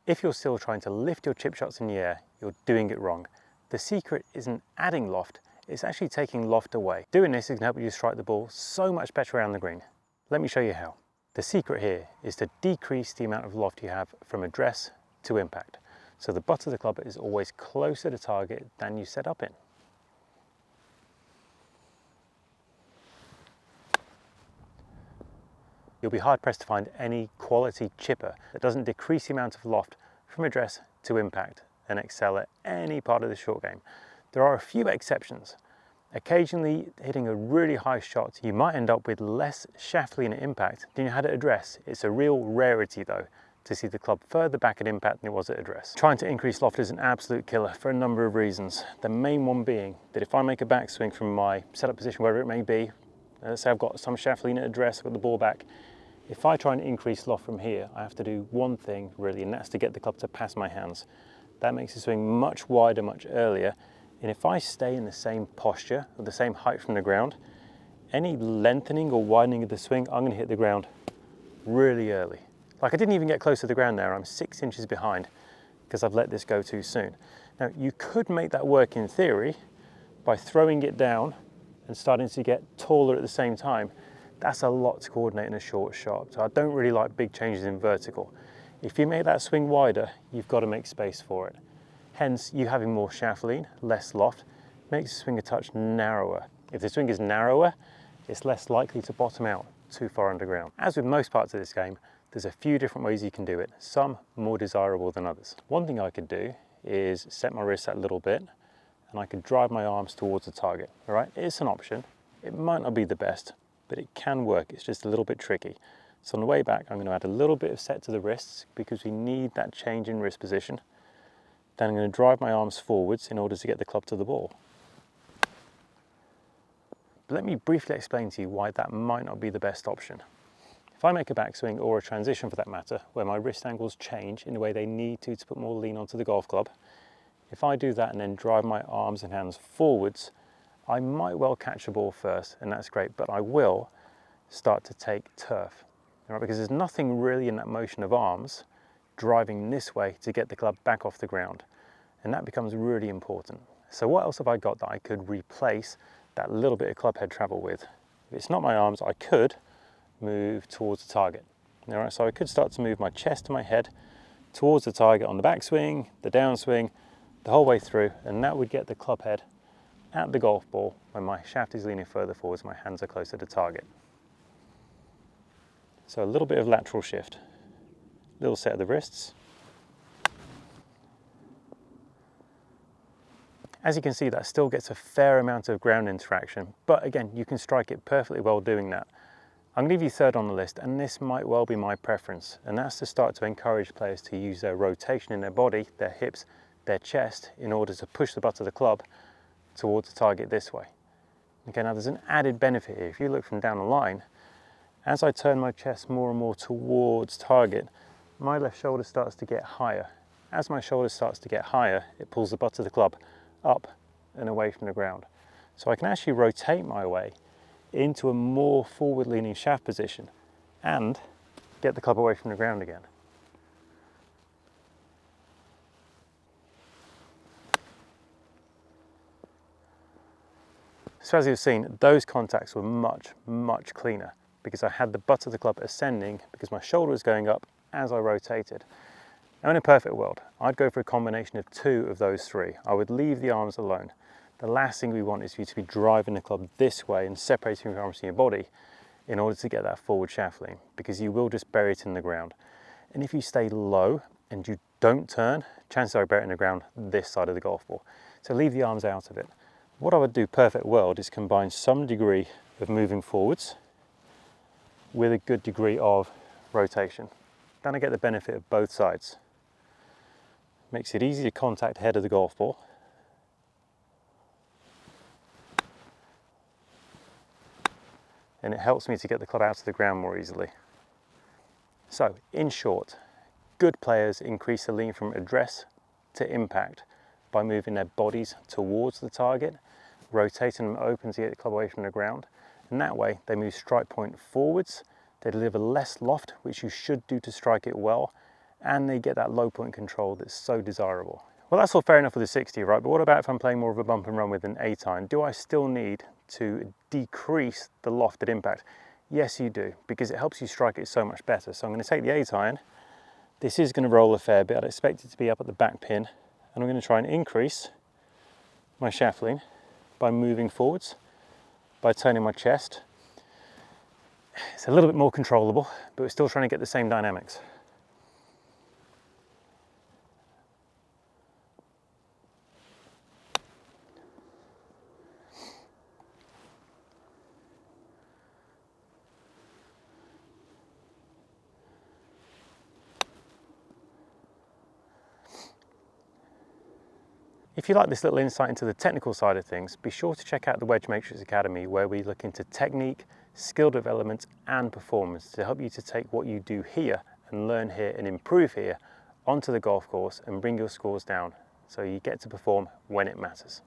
If you're still trying to lift your chip shots in the air, you're doing it wrong. The secret isn't adding loft, it's actually taking loft away. Doing this is going to help you strike the ball so much better around the green. Let me show you how. The secret here is to decrease the amount of loft you have from address to impact. So the butt of the club is always closer to target than you set up in. You'll be hard pressed to find any quality chipper that doesn't decrease the amount of loft from address to impact and excel at any part of the short game. There are a few exceptions. Occasionally hitting a really high shot, you might end up with less shaft lean at impact than you had at address. It's a real rarity though to see the club further back at impact than it was at address. Trying to increase loft is an absolute killer for a number of reasons. The main one being that if I make a backswing from my setup position, wherever it may be, let's say I've got some shaft lean at address, I've got the ball back, if I try and increase loft from here, I have to do one thing really, and that's to get the club to pass my hands. That makes the swing much wider, much earlier. And if I stay in the same posture, or the same height from the ground, any lengthening or widening of the swing, I'm going to hit the ground really early. Like I didn't even get close to the ground there, I'm 6 inches behind because I've let this go too soon. Now you could make that work in theory by throwing it down and starting to get taller at the same time. That's a lot to coordinate in a short shot. So I don't really like big changes in vertical. If you make that swing wider, you've got to make space for it. Hence, you having more shaft lean, less loft, makes the swing a touch narrower. If the swing is narrower, it's less likely to bottom out too far underground. As with most parts of this game, there's a few different ways you can do it, some more desirable than others. One thing I could do is set my wrist that little bit and I could drive my arms towards the target. All right, it's an option. It might not be the best, but it can work. It's just a little bit tricky. So on the way back, I'm going to add a little bit of set to the wrists because we need that change in wrist position. Then I'm going to drive my arms forwards in order to get the club to the ball. But let me briefly explain to you why that might not be the best option. If I make a backswing or a transition for that matter, where my wrist angles change in the way they need to put more lean onto the golf club, if I do that and then drive my arms and hands forwards, I might well catch a ball first, and that's great, but I will start to take turf, right? Because there's nothing really in that motion of arms driving this way to get the club back off the ground, and that becomes really important. So what else have I got that I could replace that little bit of club head travel with? If it's not my arms, I could move towards the target. All right, so I could start to move my chest and my head towards the target on the backswing, the downswing, the whole way through, and that would get the club head at the golf ball when my shaft is leaning further forwards, my hands are closer to target. So a little bit of lateral shift, little set of the wrists. As you can see, that still gets a fair amount of ground interaction, but again, you can strike it perfectly well doing that. I'm going to leave you third on the list, and this might well be my preference, and that's to start to encourage players to use their rotation in their body, their hips, their chest, in order to push the butt of the club towards the target this way. Okay, now there's an added benefit here. If you look from down the line, as I turn my chest more and more towards target, my left shoulder starts to get higher. As my shoulder starts to get higher, it pulls the butt of the club up and away from the ground. So I can actually rotate my way into a more forward-leaning shaft position and get the club away from the ground again. So as you've seen, those contacts were much, much cleaner because I had the butt of the club ascending because my shoulder was going up as I rotated. Now in a perfect world, I'd go for a combination of two of those three. I would leave the arms alone. The last thing we want is for you to be driving the club this way and separating your arms from your body in order to get that forward shaft lean, because you will just bury it in the ground. And if you stay low and you don't turn, chances are you bury it in the ground this side of the golf ball. So leave the arms out of it. What I would do perfect world is combine some degree of moving forwards with a good degree of rotation. Then I get the benefit of both sides. Makes it easy to contact head of the golf ball. And it helps me to get the club out of the ground more easily. So, in short, good players increase the lean from address to impact by moving their bodies towards the target, rotating them open to get the club away from the ground, and that way they move strike point forwards, they deliver less loft, which you should do to strike it well, and they get that low point control that's so desirable. Well, that's all fair enough with a 60, right? But what about if I'm playing more of a bump and run with an 8 iron? Do I still need to decrease the loft at impact? Yes, you do, because it helps you strike it so much better. So I'm going to take the 8 iron. This is going to roll a fair bit. I'd expect it to be up at the back pin, and I'm going to try and increase my shaft lean by moving forwards, by turning my chest. It's a little bit more controllable, but we're still trying to get the same dynamics. If you like this little insight into the technical side of things, be sure to check out the WedgeMatrix Academy, where we look into technique, skill development and performance to help you to take what you do here and learn here and improve here onto the golf course and bring your scores down so you get to perform when it matters.